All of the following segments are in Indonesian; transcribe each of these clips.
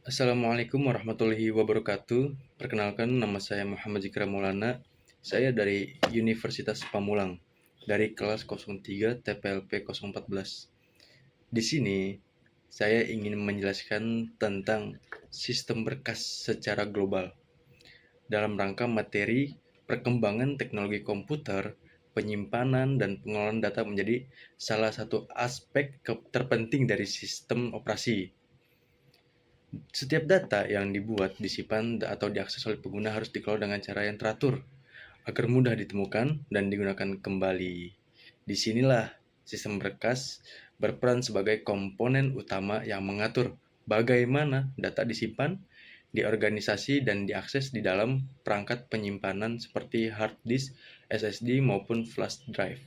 Assalamualaikum warahmatullahi wabarakatuh. Perkenalkan, nama saya Muhammad Zikra Maulana. Saya dari Universitas Pamulang, dari kelas 03 TPLP 014. Di sini, saya ingin menjelaskan tentang sistem berkas secara global dalam rangka materi perkembangan teknologi komputer, penyimpanan dan pengelolaan data menjadi salah satu aspek terpenting dari sistem operasi. Setiap data yang dibuat, disimpan, atau diakses oleh pengguna harus dikelola dengan cara yang teratur agar mudah ditemukan dan digunakan kembali. Disinilah sistem berkas berperan sebagai komponen utama yang mengatur bagaimana data disimpan, diorganisasi, dan diakses di dalam perangkat penyimpanan seperti hard disk, SSD, maupun flash drive.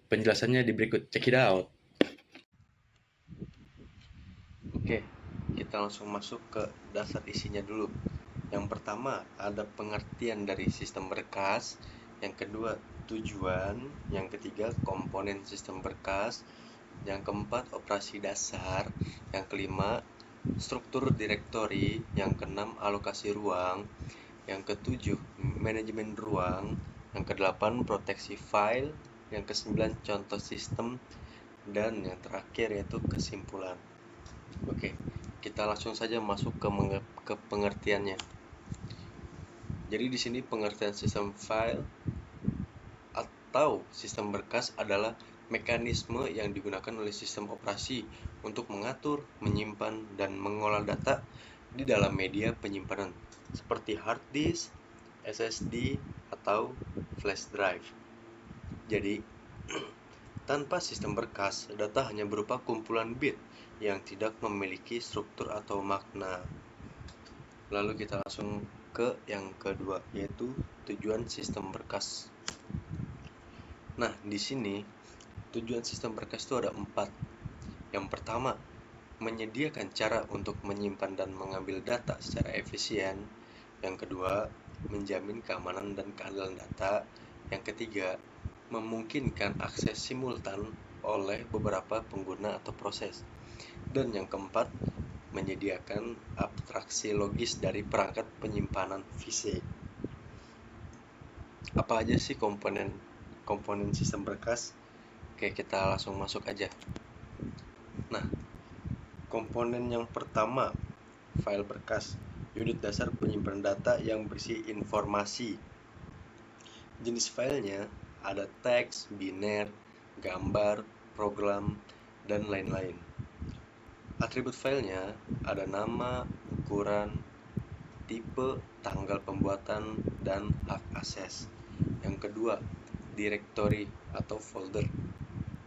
Penjelasannya di berikut, check it out. Oke, kita langsung masuk ke dasar isinya dulu. Yang pertama, ada pengertian dari sistem berkas. Yang kedua, tujuan. Yang ketiga, komponen sistem berkas. Yang keempat, operasi dasar. Yang kelima, struktur direktori. Yang keenam, alokasi ruang. Yang ketujuh, manajemen ruang. Yang kedelapan, proteksi file. Yang kesembilan, contoh sistem. Dan yang terakhir yaitu kesimpulan. Oke, kita langsung saja masuk ke pengertiannya. Jadi di sini pengertian sistem file atau sistem berkas adalah mekanisme yang digunakan oleh sistem operasi untuk mengatur, menyimpan, dan mengolah data di dalam media penyimpanan seperti hard disk, SSD, atau flash drive. Jadi, tanpa sistem berkas, data hanya berupa kumpulan bit yang tidak memiliki struktur atau makna. Lalu kita langsung ke yang kedua, yaitu tujuan sistem berkas. Nah, di sini tujuan sistem berkas itu ada 4. Yang pertama, menyediakan cara untuk menyimpan dan mengambil data secara efisien. Yang kedua, menjamin keamanan dan keadilan data. Yang ketiga, memungkinkan akses simultan oleh beberapa pengguna atau proses. Dan yang keempat, menyediakan abstraksi logis dari perangkat penyimpanan fisik. Apa aja sih komponen sistem berkas? Oke, kita langsung masuk aja. Nah, komponen yang pertama, file berkas, unit dasar penyimpanan data yang berisi informasi. Jenis filenya ada teks, biner, gambar, program, dan lain-lain. Atribut filenya ada nama, ukuran, tipe, tanggal pembuatan, dan hak akses. Yang kedua, directory atau folder.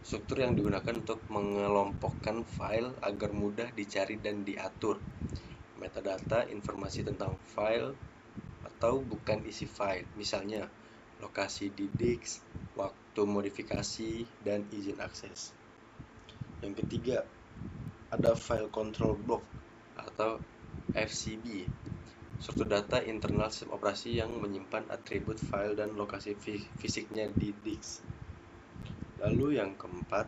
Struktur yang digunakan untuk mengelompokkan file agar mudah dicari dan diatur. Metadata, informasi tentang file atau bukan isi file, misalnya lokasi di disk, waktu modifikasi, dan izin akses. Yang ketiga, ada file control block atau FCB, struktur data internal sistem operasi yang menyimpan atribut file dan lokasi fisiknya di disk. Lalu yang keempat,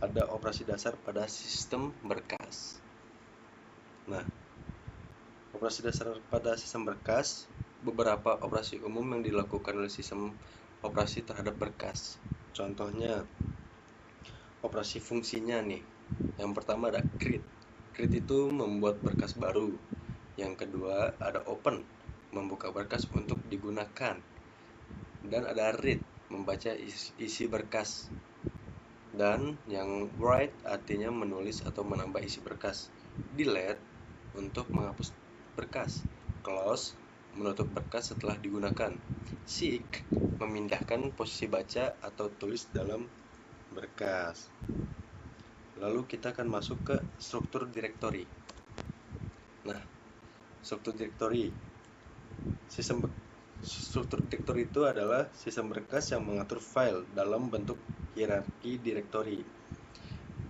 ada operasi dasar pada sistem berkas. Nah, operasi dasar pada sistem berkas, beberapa operasi umum yang dilakukan oleh sistem operasi terhadap berkas. Contohnya, operasi fungsinya nih. Yang pertama ada create. Create itu membuat berkas baru. Yang kedua ada open, membuka berkas untuk digunakan. Dan ada read, membaca isi berkas. Dan yang write artinya menulis atau menambah isi berkas. Delete untuk menghapus berkas. Close, menutup berkas setelah digunakan. Seek, memindahkan posisi baca atau tulis dalam berkas. Lalu kita akan masuk ke struktur direktori. Nah, struktur direktori itu adalah sistem berkas yang mengatur file dalam bentuk hierarki direktori.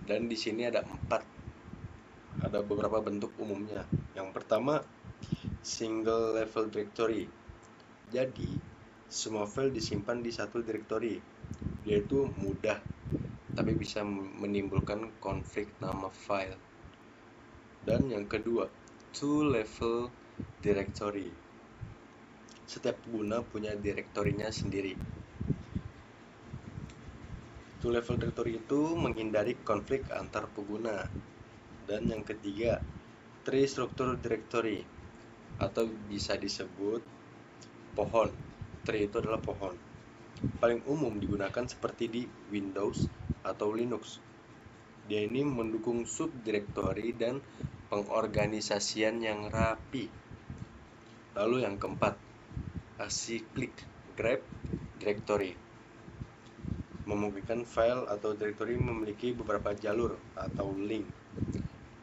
Dan di sini ada 4. Ada beberapa bentuk umumnya. Yang pertama, single level directory. Jadi, semua file disimpan di satu direktori. Dia itu mudah, tapi bisa menimbulkan konflik nama file. Dan yang kedua, two-level directory. Setiap pengguna punya direktorinya sendiri. Two-level directory itu menghindari konflik antar pengguna. Dan yang ketiga, tree structure directory, atau bisa disebut pohon. Tree itu adalah pohon. Paling umum digunakan seperti di Windows atau Linux. Dia ini mendukung subdirektori dan pengorganisasian yang rapi. Lalu yang keempat, acyclic grep directory, memungkinkan file atau directory memiliki beberapa jalur atau link.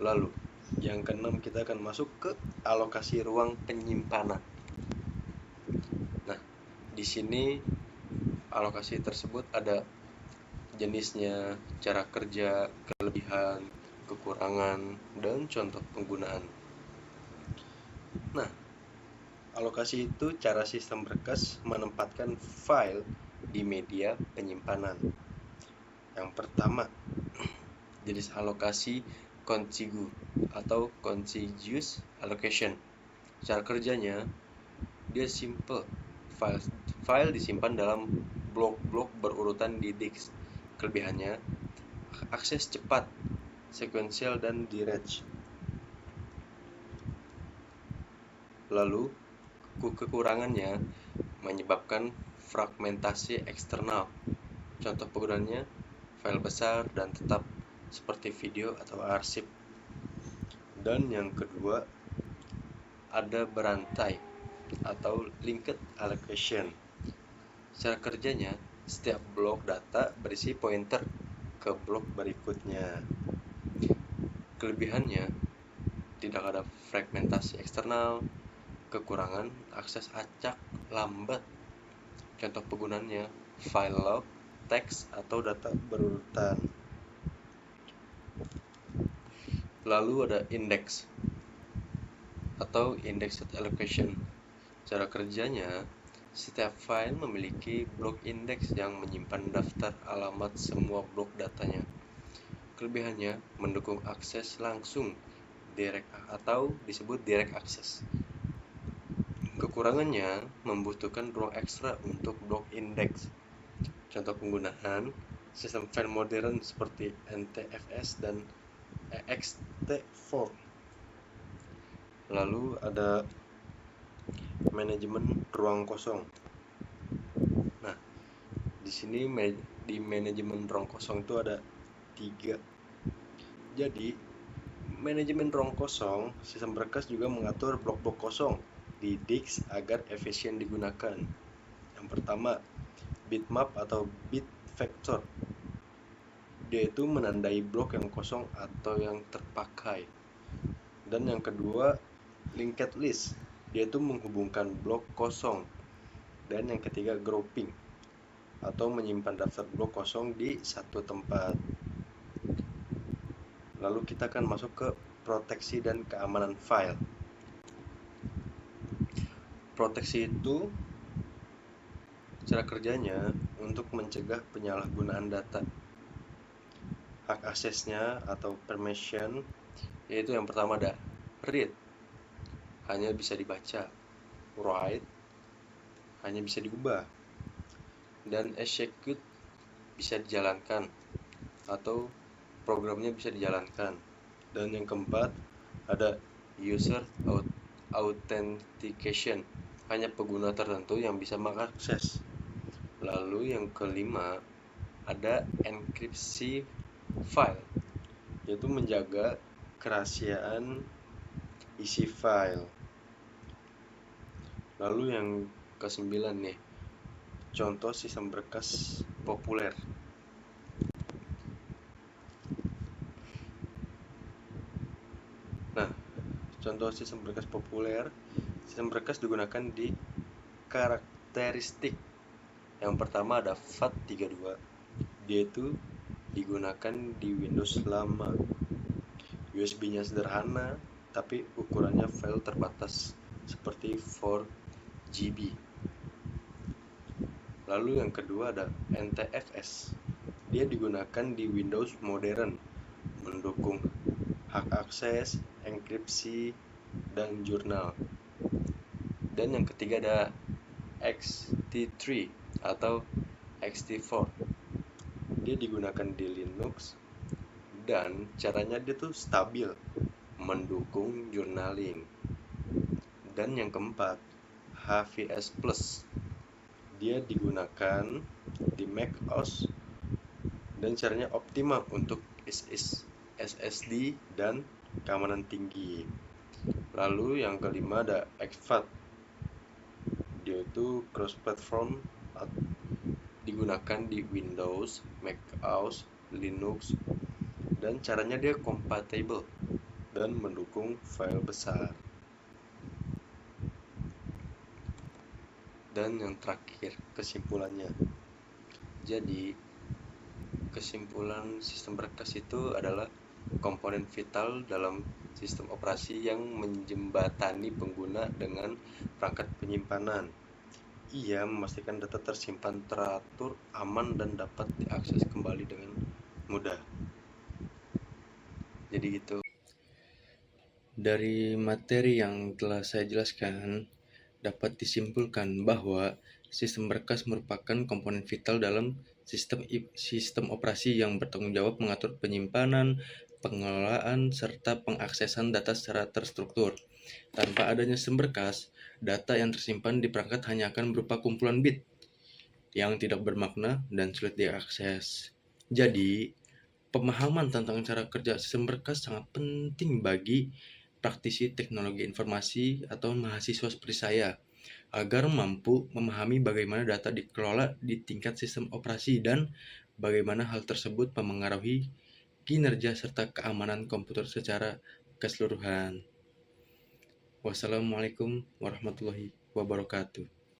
Lalu yang keenam, kita akan masuk ke alokasi ruang penyimpanan. Nah, di sini alokasi tersebut ada jenisnya, cara kerja, kelebihan, kekurangan, dan contoh penggunaan. Nah, alokasi itu cara sistem berkas menempatkan file di media penyimpanan. Yang pertama, jenis alokasi contigu atau contiguous allocation. Cara kerjanya, dia simple. File disimpan dalam blok-blok berurutan di disk. Kelebihannya, akses cepat, sekuensial, dan direct. Lalu, kekurangannya menyebabkan fragmentasi eksternal. Contoh penggunaannya, file besar dan tetap seperti video atau arsip. Dan yang kedua, ada berantai atau linked allocation. Cara kerjanya, setiap blok data berisi pointer ke blok berikutnya. Kelebihannya, tidak ada fragmentasi eksternal. Kekurangan, akses acak, lambat. Contoh penggunaannya, file log, teks, atau data berurutan. Lalu ada index atau indexed allocation. Cara kerjanya, setiap file memiliki blok indeks yang menyimpan daftar alamat semua blok datanya. Kelebihannya, mendukung akses langsung direct atau disebut direct access. Kekurangannya, membutuhkan ruang ekstra untuk blok indeks. Contoh penggunaan, sistem file modern seperti NTFS dan ext4. Lalu ada manajemen ruang kosong. Nah, di sini di manajemen ruang kosong itu ada 3. Jadi, manajemen ruang kosong, sistem berkas juga mengatur blok-blok kosong di disk agar efisien digunakan. Yang pertama, bitmap atau bit vector. Dia itu menandai blok yang kosong atau yang terpakai. Dan yang kedua, linked list. Dia itu menghubungkan blok kosong. Dan yang ketiga, grouping atau menyimpan daftar blok kosong di satu tempat. Lalu kita akan masuk ke proteksi dan keamanan file. Proteksi itu cara kerjanya untuk mencegah penyalahgunaan data. Hak aksesnya atau permission, yaitu yang pertama ada read, hanya bisa dibaca, write, hanya bisa diubah, dan execute, bisa dijalankan atau programnya bisa dijalankan. Dan yang keempat ada user authentication, hanya pengguna tertentu yang bisa mengakses. Lalu yang kelima ada enkripsi file, yaitu menjaga kerahasiaan isi file. Lalu yang kesembilan nih, contoh sistem berkas populer. Nah, contoh sistem berkas populer, sistem berkas digunakan di karakteristik. Yang pertama ada FAT32. Dia itu digunakan di Windows lama. USB-nya sederhana, tapi ukurannya file terbatas, seperti 4GB. Lalu yang kedua ada NTFS. Dia digunakan di Windows modern, mendukung hak akses, enkripsi, dan jurnal. Dan yang ketiga ada ext3 atau ext4. Dia digunakan di Linux dan caranya dia tuh stabil, mendukung journaling. Dan yang keempat, HVS Plus. Dia digunakan di Mac OS dan caranya optimal untuk SSD dan keamanan tinggi. Lalu yang kelima ada exFAT. Dia itu cross platform, digunakan di Windows, Mac OS, Linux, dan caranya dia compatible dan mendukung file besar. Dan yang terakhir, kesimpulannya. Jadi, kesimpulan sistem berkas itu adalah komponen vital dalam sistem operasi yang menjembatani pengguna dengan perangkat penyimpanan. Ia memastikan data tersimpan teratur, aman, dan dapat diakses kembali dengan mudah. Jadi gitu. Dari materi yang telah saya jelaskan, dapat disimpulkan bahwa sistem berkas merupakan komponen vital dalam sistem operasi yang bertanggung jawab mengatur penyimpanan, pengelolaan, serta pengaksesan data secara terstruktur. Tanpa adanya sistem berkas, data yang tersimpan di perangkat hanya akan berupa kumpulan bit yang tidak bermakna dan sulit diakses. Jadi, pemahaman tentang cara kerja sistem berkas sangat penting bagi praktisi teknologi informasi atau mahasiswa seperti saya, agar mampu memahami bagaimana data dikelola di tingkat sistem operasi dan bagaimana hal tersebut memengaruhi kinerja serta keamanan komputer secara keseluruhan. Wassalamualaikum warahmatullahi wabarakatuh.